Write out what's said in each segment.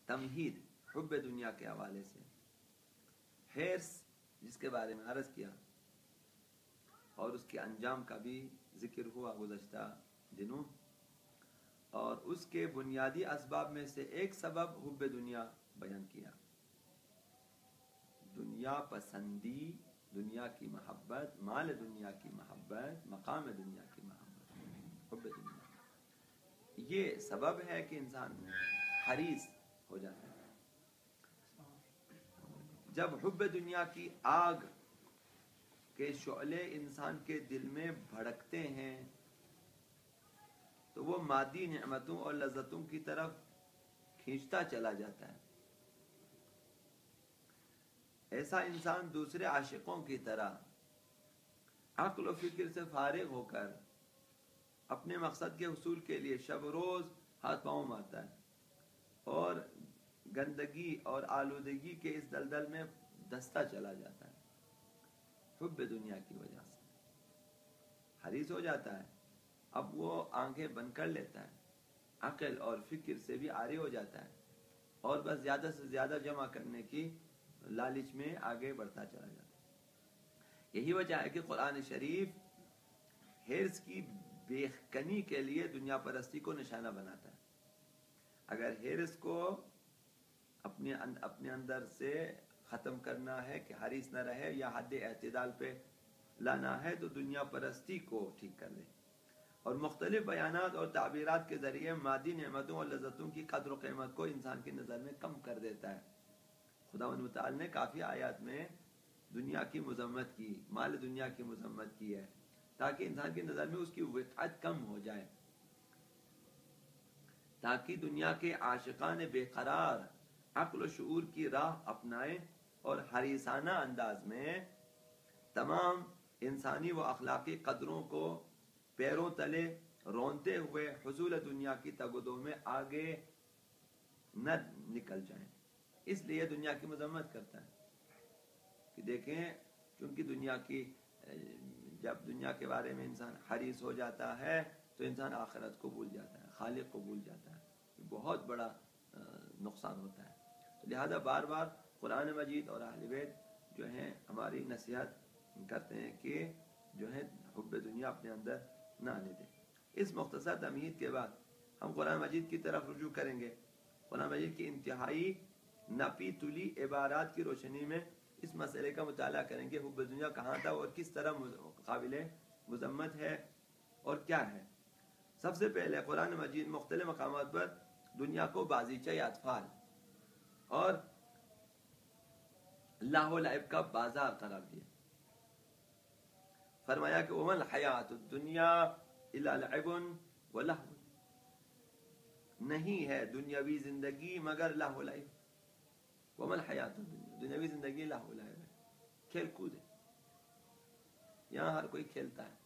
تمہید حب دنیا کے حوالے سے، حرص جس کے بارے میں عرض کیا اور اس کے انجام کا بھی ذکر ہوا گزشتہ دنوں، اور اس کے بنیادی اسباب میں سے ایک سبب حب دنیا بیان کیا، دنیا پسندی، دنیا کی محبت، مال دنیا کی محبت، مقام دنیا کی محبت، حب دنیا یہ سبب ہے کہ انسان حریص ہو جاتا ہے۔ جب حب دنیا کی آگ کے شعلے انسان کے دل میں بھڑکتے ہیں تو وہ مادی نعمتوں اور لذتوں کی طرف کھینچتا چلا جاتا ہے۔ ایسا انسان دوسرے عاشقوں کی طرح عقل و فکر سے فارغ ہو کر اپنے مقصد کے حصول کے لیے شب روز ہاتھ پاؤں مارتا ہے اور گندگی اور آلودگی کے اس دلدل میں دھستا چلا جاتا ہے، حب دنیا کی وجہ سے حریص ہو جاتا ہے۔ اب وہ آنکھیں بند کر لیتا ہے، عقل اور فکر سے بھی عاری ہو جاتا ہے اور بس زیادہ سے زیادہ جمع کرنے کی لالچ میں آگے بڑھتا چلا جاتا ہے۔ یہی وجہ ہے کہ قرآن شریف حرص کی بیخکنی کے لیے دنیا پرستی کو نشانہ بناتا ہے۔ اگر حرص کو اپنے اندر سے ختم کرنا ہے کہ حریص نہ رہے یا حد اعتدال پہ لانا ہے تو دنیا پرستی کو ٹھیک کر لے، اور مختلف بیانات اور تعبیرات کے ذریعے مادی نعمتوں اور لذتوں کی قدر و قیمت کو انسان کی نظر میں کم کر دیتا ہے۔ خداوند متعال نے کافی آیات میں دنیا کی مذمت کی، مال دنیا کی مذمت کی ہے تاکہ انسان کی نظر میں اس کی وقعت کم ہو جائے، تاکہ دنیا کے عاشقان بے قرار عقل و شعور کی راہ اپنائیں اور حریصانہ انداز میں تمام انسانی و اخلاقی قدروں کو پیروں تلے رونتے ہوئے حصول دنیا کی تگ و دو میں آگے نہ نکل جائیں۔ اس لیے دنیا کی مذمت کرتا ہے کہ دیکھیں، چونکہ جب دنیا کے بارے میں انسان حریص ہو جاتا ہے تو انسان آخرت کو بھول جاتا ہے، خالق کو بھول جاتا ہے، یہ بہت بڑا نقصان ہوتا ہے۔ تو لہذا بار بار قرآن مجید اور اہل بیت جو ہیں ہماری نصیحت کرتے ہیں کہ جو ہے حب دنیا اپنے اندر نہ آنے دیں۔ اس مختصر تمہید کے بعد ہم قرآن مجید کی طرف رجوع کریں گے۔ قرآن مجید کی انتہائی نپی تلی عبارات کی روشنی میں اس مسئلے کا مطالعہ کریں گے، حب دنیا کہاں تھا اور کس طرح قابل مذمت ہے اور کیا ہے۔ سب سے پہلے قرآن مجید مختلف مقامات پر دنیا کو بازیچہ اطفال اور لہو و لعب کا بازار قرار دیا۔ فرمایا کہ وَمَا الْحَيَاةُ الدُّنْيَا إِلَّا لَعِبٌ وَلَهْوٌ، نہیں ہے دنیاوی زندگی مگر لہو و لعب۔ وَمَا الْحَيَاةُ الدُّنْيَا، دنیاوی زندگی لہو و لعب ہے، کھیل کود ہے۔ یہاں ہر کوئی کھیلتا ہے،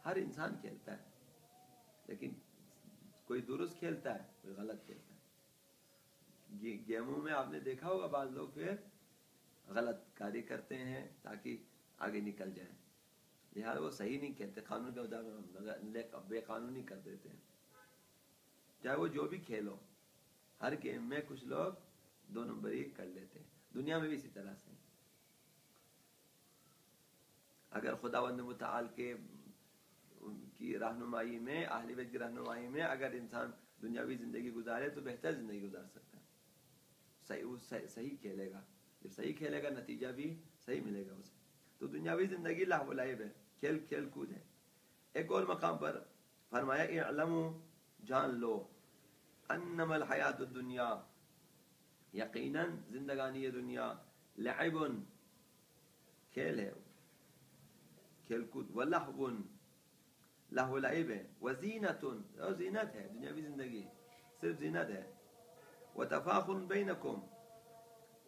ہر انسان کھیلتا ہے، لیکن کوئی درست کھیلتا ہے، کوئی غلط کھیلتا ہے۔ گیموں میں آپ نے دیکھا ہوگا بعض لوگ پھر غلط کاری کرتے ہیں تاکہ آگے نکل جائیں، لہٰذا وہ صحیح نہیں کھیلتے، قانون کے مطابق بے قانونی کر دیتے ہیں۔ چاہے وہ جو بھی کھیل ہو، ہر گیم میں کچھ لوگ دو نمبری کر لیتے ہیں، دنیا میں بھی اسی طرح سے۔ اگر خداوند متعال کی رہنمائی میں، اہل بیت کی رہنمائی میں اگر انسان دنیاوی زندگی گزارے تو بہتر زندگی گزار سکتا ہے، صحیح کھیلے گا، جب صحیح کھیلے گا نتیجہ بھی صحیح ملے گا اسے۔ تو دنیاوی زندگی لہو و لعب ہے، کھیل کود ہے۔ ایک اور مقام پر فرمایا اعلموا، جان لو، انما الحیات الدنیا، یقیناً زندگانی دنیا، لعب، کھیل ہے، کھیل کود، ولہو، لہو لعب ہے، وزینت، اور زینت ہے، دنیاوی زندگی صرف زینت ہے، وتفاخر بینکم،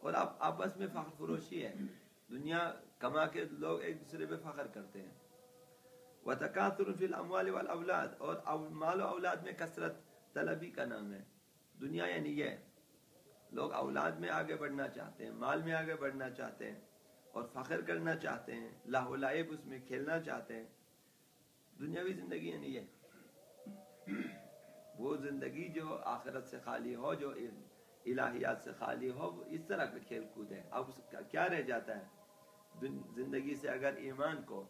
اور آپ آپس میں فخر فروشی ہے، دنیا کما کے لوگ ایک دوسرے پہ فخر کرتے ہیں، وتکاثر فی الاموال والاولاد، اور مال و اولاد میں کثرت طلبی کا نام ہے۔ دنیا یعنی یہ لوگ اولاد میں آگے بڑھنا چاہتے ہیں، مال میں آگے بڑھنا چاہتے ہیں اور فخر کرنا چاہتے ہیں، لہو و لعب اس میں کھیلنا چاہتے ہیں۔ دنیاوی زندگی یعنی یہ وہ زندگی جو آخرت سے خالی ہو، جو الہیات سے خالی ہو، اس طرح کا کھیل کود ہے۔ اب اس کا کیا رہ جاتا ہے زندگی سے؟ اگر ایمان کو،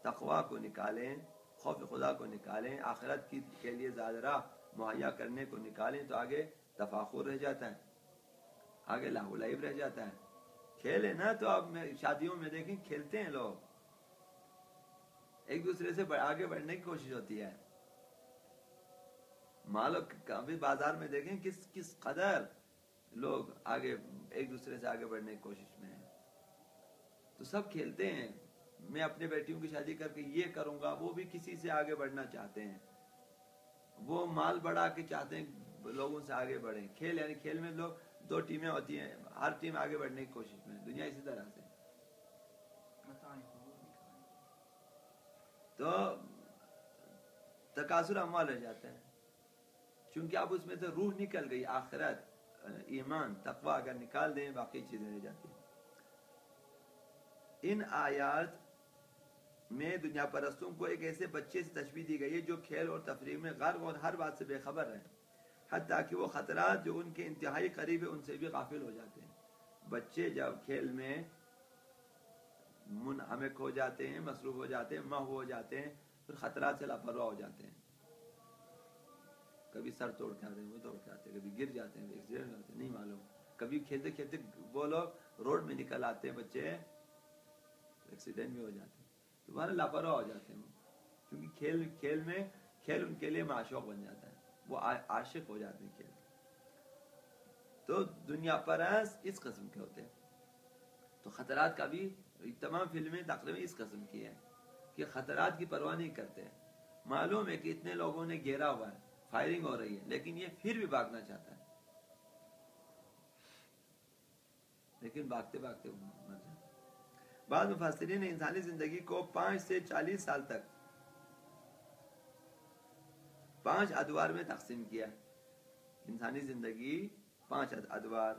تقوی کو نکالیں، خوف خدا کو نکالیں، آخرت کے لیے زیادہ راہ مہیا کرنے کو نکالیں، تو آگے تفاخر رہ جاتا ہے، آگے لاہ و لعب رہ جاتا ہے۔ کھیل ہے نا، تو اب شادیوں میں دیکھیں کھیلتے ہیں لوگ، ایک دوسرے سے آگے بڑھنے کی کوشش ہوتی ہے۔ مالو کبھی بازار میں دیکھیں کس قدر لوگ آگے ایک دوسرے سے آگے بڑھنے کی کوشش میں ہیں۔ تو سب کھیلتے ہیں۔ میں اپنے بیٹیوں کی شادی کر کے یہ کروں گا، وہ بھی کسی سے آگے بڑھنا چاہتے ہیں، وہ مال بڑھا کے چاہتے ہیں لوگوں سے آگے بڑھیں۔ کھیل یعنی کھیل میں لوگ 2 ٹیمیں ہوتی ہیں، ہر ٹیم آگے بڑھنے کی کوشش میں، دنیا اسی طرح سے۔ تو تکاثر اموال رہ جاتا ہے، چونکہ اب اس میں سے روح نکل گئی، آخرت، ایمان، تقوی اگر نکال دیں باقی چیزیں رہ جاتی ہیں۔ ان آیات میں دنیا پرستوں کو ایک ایسے بچے سے تشبیہ دی گئی ہے جو کھیل اور تفریح میں غرق اور ہر بات سے بے خبر رہے، حتیٰ کہ وہ خطرات جو ان کے انتہائی قریب ہیں ان سے بھی غافل ہو جاتے ہیں۔ بچے جب کھیل میں منہمک ہو جاتے ہیں، مصروف ہو جاتے ہیں، محو ہو جاتے ہیں، پھر خطرات سے لاپرواہ ہو جاتے ہیں۔ کبھی سر توڑ کے آتے ہیں، وہ توڑ کے آتے ہیں، کبھی گر جاتے ہیں، ایکسیڈنٹ ہوتے ہیں، نہیں معلوم۔ کبھی کھیلتے کھیلتے وہ لوگ روڈ میں نکل آتے ہیں بچے، ایکسیڈنٹ بھی ہو جاتے ہیں، تمہارے لاپرواہ ہو جاتے ہیں، کیونکہ کھیل ان کے لیے معشوق بن جاتا ہے، وہ عاشق ہو جاتے ہیں کھیل۔ تو دنیا پرست اس قسم کے ہوتے ہیں۔ تو خطرات کا بھی تمام فلمیں تقریباً اس قسم کی ہیں کہ خطرات کی پرواہ نہیں کرتے ہیں۔ معلوم ہے کہ اتنے لوگوں نے گھیرا ہوا ہے، فائرنگ ہو رہی ہے، لیکن یہ پھر بھی بھاگنا چاہتا ہے، لیکن بھاگتے بھاگتے مر جاتا ہے۔ بعض مفسرین نے انسانی زندگی کو 5 سے 40 سال تک 5 ادوار میں تقسیم کیا۔ انسانی زندگی 5 ادوار،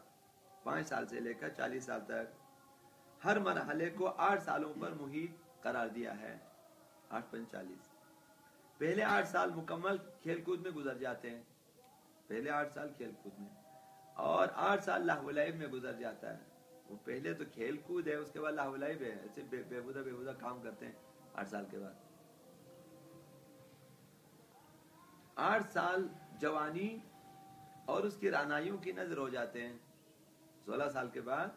5 سال سے لے کر 40 سال تک، ہر مرحلے کو 8 سالوں پر محیط قرار دیا ہے۔ 8 × 40، پہلے 8 سال مکمل کھیل کود میں گزر جاتے ہیں، پہلے 8 سال کھیل کود میں، اور 8 سال لہو و لعب میں گزر جاتا ہے۔ وہ پہلے تو کھیل کود ہے، اس کے بعد لہو و لعب ہے، ایسے بےہودہ کام کرتے ہیں 8 سال کے بعد۔ 8 سال جوانی اور اس کی رعنائیوں کی نظر ہو جاتے ہیں 16 سال کے بعد۔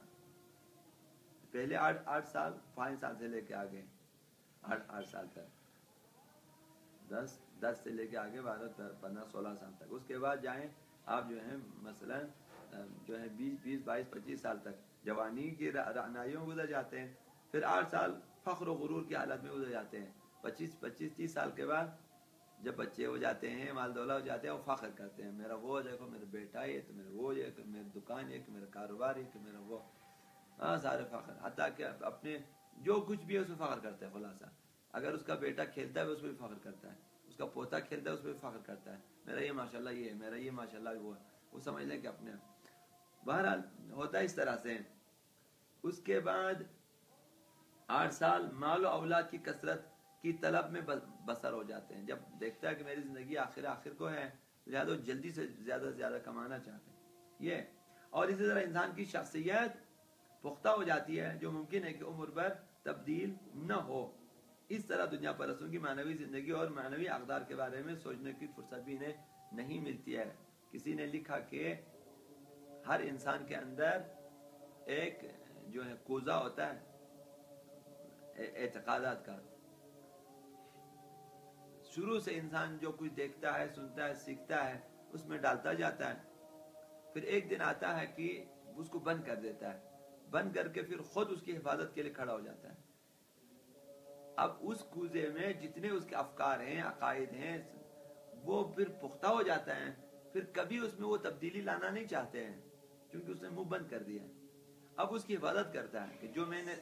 پہلے 8 سال، 5 سال سے لے کے آگے 8 سال تک، 10 سے لے کے آگے 12 15 16 سال تک۔ اس کے بعد جائیں آپ جو ہیں مثلا جو ہے 20 22 25 سال تک جوانی کی رعنائیوں گزر جاتے ہیں۔ پھر 8 سال فخر و غرور کی حالت میں گزر جاتے ہیں۔ 25 30 سال کے بعد جب بچے ہو جاتے ہیں، مال دولت ہو جاتے ہیں، وہ فخر کرتے ہیں، میرا وہ دیکھو، میرا بیٹا یہ، تو میرا وہ یہ، کہ میری دکان یہ، کہ میرا کاروبار یہ، کہ میرا وہ، سارے فخر، حتیٰ کہ اپنے جو کچھ بھی ہے اس میں فخر کرتا ہے۔ خلاصہ اگر اس کا بیٹا کھیلتا ہے اس پہ بھی فخر کرتا ہے، اس کا پوتا کھیلتا ہے اس پہ بھی فخر کرتا ہے، میرا یہ ماشاءاللہ یہ ہے، میرا یہ ماشاءاللہ وہ ہے، وہ سمجھ لیں کہ اپنے بہرحال ہوتا ہے اس طرح سے۔ اس کے بعد 8 سال مال و اولاد کی کثرت کی طلب میں بسر ہو جاتے ہیں، جب دیکھتا ہے کہ میری زندگی آخر کو ہے، لہذا جلدی سے زیادہ کمانا چاہتے ہیں یہ۔ اور اسی طرح انسان کی شخصیت پختہ ہو جاتی ہے، جو ممکن ہے کہ عمر بھر تبدیل نہ ہو۔ اس طرح دنیا پرستوں کی معنوی زندگی اور معنوی اقدار کے بارے میں سوچنے کی فرصت بھی انہیں نہیں ملتی ہے۔ کسی نے لکھا کہ ہر انسان کے اندر ایک جو ہے کوزہ ہوتا ہے اعتقادات کا۔ شروع سے انسان جو کچھ دیکھتا ہے، سنتا ہے، سیکھتا ہے، اس میں ڈالتا جاتا ہے، پھر ایک دن آتا ہے کہ اس کو بند کر دیتا ہے، بند کر کے پھر خود اس کی حفاظت کے لیے کھڑا ہو جاتا ہے۔ اب اس کوزے میں جتنے اس کے افکار ہیں، عقائد ہیں، وہ پھر پختہ ہو جاتا ہے، پھر کبھی اس میں وہ تبدیلی لانا نہیں چاہتے ہیں، کیونکہ اس نے منہ بند کر دیا۔ اب اس کی حفاظت کرتا ہے کہ جو میں نے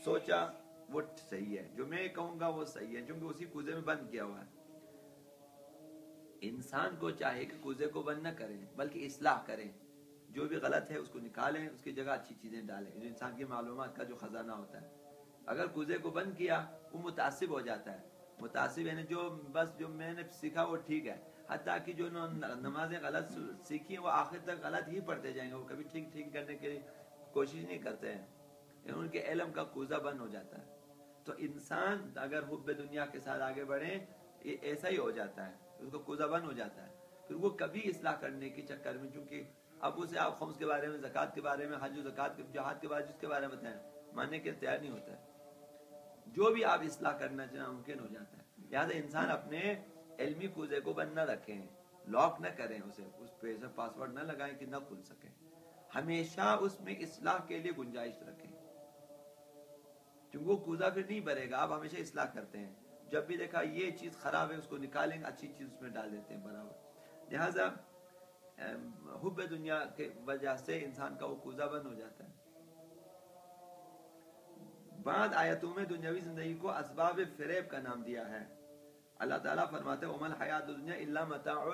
سوچا وہ صحیح ہے، جو میں کہوں گا وہ صحیح ہے، کیونکہ اسی کوزے میں بند کیا ہوا ہے۔ انسان کو چاہے کہ کوزے کو بند نہ کریں بلکہ اصلاح کریں، جو بھی غلط ہے اس کو نکالیں، اس کی جگہ اچھی چیزیں ڈالیں۔ انسان کی معلومات کا جو خزانہ ہوتا ہے، اگر کوزے کو بند کیا وہ متعصب ہو جاتا ہے۔ متعصب یعنی جو میں نے سیکھا وہ ٹھیک ہے، حتیٰ کہ جو نمازیں غلط سیکھی ہیں وہ آخر تک غلط ہی پڑھتے جائیں گے، وہ کبھی ٹھیک کرنے کی کوشش نہیں کرتے ہیں، ان کے علم کا کوزہ بند ہو جاتا ہے۔ تو انسان اگر حب دنیا کے ساتھ آگے بڑھے یہ ایسا ہی ہو جاتا ہے، اس کو کوزہ بند ہو جاتا ہے، پھر وہ کبھی اصلاح کرنے کے چکر میں، چونکہ اب اسے آپ خمس کے بارے میں، زکوٰۃ کے بارے میں، حج و زکوٰۃ کے، جہاد کے بارے، جس کے بارے میں بتائیں، ماننے کے تیار نہیں ہوتا ہے۔ جو بھی آپ اصلاح کرنا چاہیں ممکن ہو جاتا ہے۔ لہٰذا انسان اپنے علمی کوزے کو بند نہ رکھیں، لاک نہ کریں اسے، اس پہ ایسا پاسورڈ نہ لگائیں کہ نہ کھل سکے، ہمیشہ اس میں اصلاح کے لیے گنجائش رکھیں، کیونکہ وہ کوزہ پھر نہیں بھرے گا۔ آپ ہمیشہ اصلاح کرتے ہیں، جب بھی دیکھا یہ چیز خراب ہے اس کو نکالیں گے، اچھی چیز اس میں ڈال دیتے ہیں برابر۔ لہٰذا حب دنیا کے وجہ سے انسان کا وہ کوزہ بند ہو جاتا ہے۔ بعض آیتوں میں دنیاوی زندگی کو اسباب فریب کا نام دیا ہے۔ اللہ تعالیٰ فرماتے ہیں وَمَا الْحَيَاةُ الدُّنْيَا إِلَّا مَتَاعُ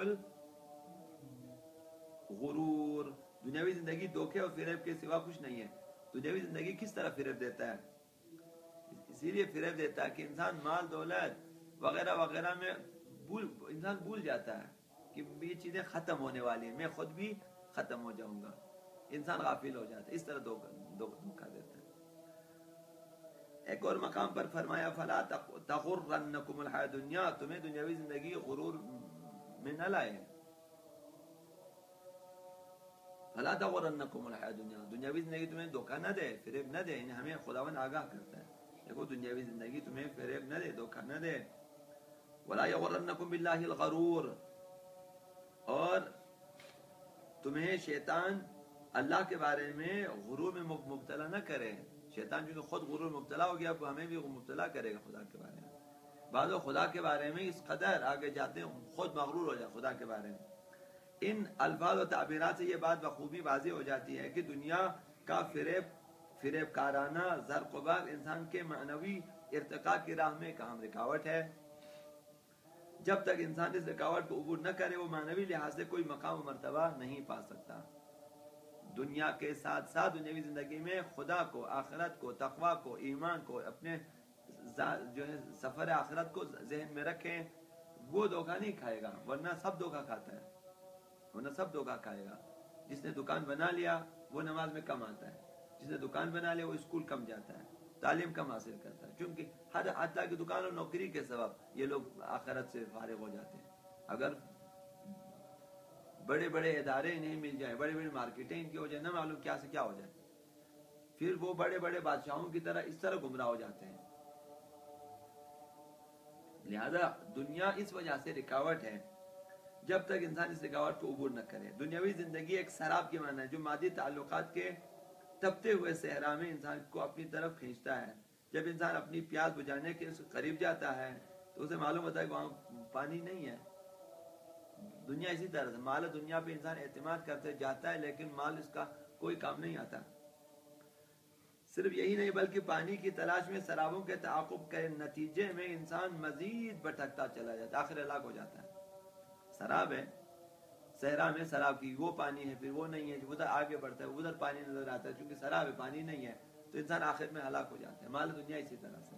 الْغُرُورِ، دنیاوی زندگی دھوکے اور فریب کے سوا کچھ نہیں ہے۔ دنیاوی زندگی کس طرح فریب دیتا ہے؟ اسی لیے فریب دیتا ہے کہ انسان مال دولت وغیرہ وغیرہ میں انسان بھول جاتا ہے کہ یہ چیزیں ختم ہونے والی ہیں، میں خود بھی ختم ہو جاؤں گا، انسان غافل ہو جاتا ہے، اس طرح دھوکہ دیتا ہے۔ ایک اور مقام پر فرمایا فَلَا تَغُرَّنَّكُمُ الْحَيَاةُ الدُّنْيَا، تمہیں دنیاوی زندگی غرور میں نہ لائے۔ فَلَا تَغُرَّنَّكُمُ الْحَيَاةُ الدُّنْيَا، دنیاوی زندگی تمہیں دھوکہ نہ دے، فریب نہ دے، ہمیں خداوند آگاہ کرتا ہے، دیکھو دنیاوی زندگی تمہیں فریب نہ دے، دھوکہ نہ دے۔ وَلَا يَغُرَّنَّكُمْ بِاللَّهِ الْغَرُورُ، اور تمہیں شیطان اللہ کے بارے میں غرور میں مبتلا نہ کرے۔ شیطان جو خود غرور مبتلا ہو گیا ہمیں بھی مبتلا کرے گا خدا کے بارے میں۔ بعض خدا کے بارے میں اس قدر آگے جاتے ہیں خود مغرور ہو جائے خدا کے بارے میں۔ ان الفاظ و تعبیرات سے یہ بات بخوبی واضح ہو جاتی ہے کہ دنیا کا فریب کارانہ زرق و برق انسان کے معنوی ارتقاء کی راہ میں ایک اہم رکاوٹ ہے۔ جب تک انسان اس رکاوٹ کو عبور نہ کرے وہ معنوی لحاظ سے کوئی مقام و مرتبہ نہیں پا سکتا۔ دنیا کے ساتھ ساتھ دنیاوی زندگی میں خدا کو، آخرت کو، تقویٰ کو، ایمان کو، اپنے جو ہے سفر آخرت کو ذہن میں رکھیں، وہ دھوکہ نہیں کھائے گا، ورنہ سب دھوکہ کھاتا ہے، ورنہ سب دھوکہ کھائے گا۔ جس نے دکان بنا لیا وہ نماز میں کم آتا ہے، جس نے دکان بنا لیا وہ اسکول کم جاتا ہے، تعلیم کم حاصل کرتا ہے، کیونکہ حتیٰ کہ دکان اور نوکری کے سبب یہ لوگ آخرت سے فارغ ہو جاتے ہیں۔ اگر بڑے بڑے ادارے انہیں مل جائیں، بڑی بڑی مارکیٹیں ان کی ہو جائیں، نہ معلوم کیا سے کیا ہو جائے، پھر وہ بڑے بڑے بادشاہوں کی طرح اس طرح گمراہ ہو جاتے ہیں۔ لہذا دنیا اس وجہ سے رکاوٹ ہے، جب تک انسان اس رکاوٹ کو عبور نہ کرے۔ دنیاوی زندگی ایک سراب کی معنی ہے جو مادی تعلقات کے تپتے ہوئے صحرا میں انسان کو اپنی طرف کھینچتا ہے۔ جب انسان اپنی پیاس بجھانے کے قریب جاتا ہے تو اسے معلوم ہوتا ہے کہ وہاں پانی نہیں ہے۔ دنیا اسی طرح سے مال دنیا پہ انسان اعتماد کرتے جاتا ہے لیکن مال اس کا کوئی کام نہیں آتا۔ صرف یہی نہیں بلکہ پانی کی تلاش میں سرابوں کے تعاقب کے نتیجے میں انسان مزید بھٹکتا چلا جاتا ہے، آخر ہلاک ہو جاتا ہے۔ سراب ہے صحرا میں، سراب کی وہ پانی ہے، پھر وہ نہیں ہے، ادھر آگے بڑھتا ہے ادھر پانی نظر آتا ہے، چونکہ سراب ہے پانی نہیں ہے تو انسان آخر میں ہلاک ہو جاتا ہے۔ مال دنیا اسی طرح سے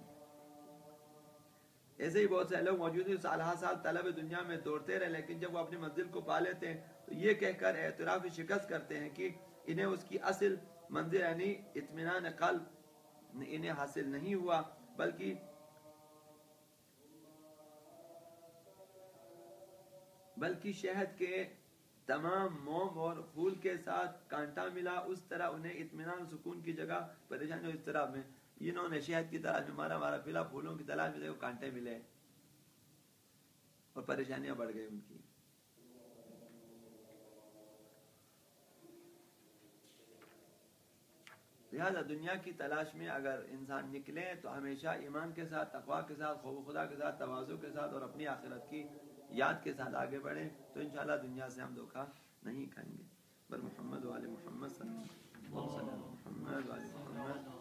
ایسے ہی بہت سے لوگ موجود ہیں سالہ سال طلب دنیا میں دوڑتے رہے، لیکن جب وہ اپنی منزل کو پا لیتے ہیں تو یہ کہہ کر اعتراف شکست کرتے ہیں کہ انہیں اس کی اصل منزل یعنی اطمینان قلب انہیں حاصل نہیں ہوا، بلکہ شہد کے تمام موم اور پھول کے ساتھ کانٹا ملا، اس طرح انہیں اطمینان سکون کی جگہ پریشانی اور اضطراب میں انہوں نے شہد کی تلاش میں مارا پھلا، پھولوں کی تلاش میں کانٹے ملے اور پریشانیاں بڑھ گئی ان کی۔ لہذا دنیا کی تلاش میں اگر انسان نکلے تو ہمیشہ ایمان کے ساتھ، تقویٰ کے ساتھ، خوف خدا کے ساتھ، تواضع کے ساتھ اور اپنی آخرت کی یاد کے ساتھ آگے بڑھیں تو انشاءاللہ دنیا سے ہم دھوکہ نہیں کھائیں گے۔ بر محمد و آل محمد صلی اللہ علیہ وسلم، محمد و آل محمد۔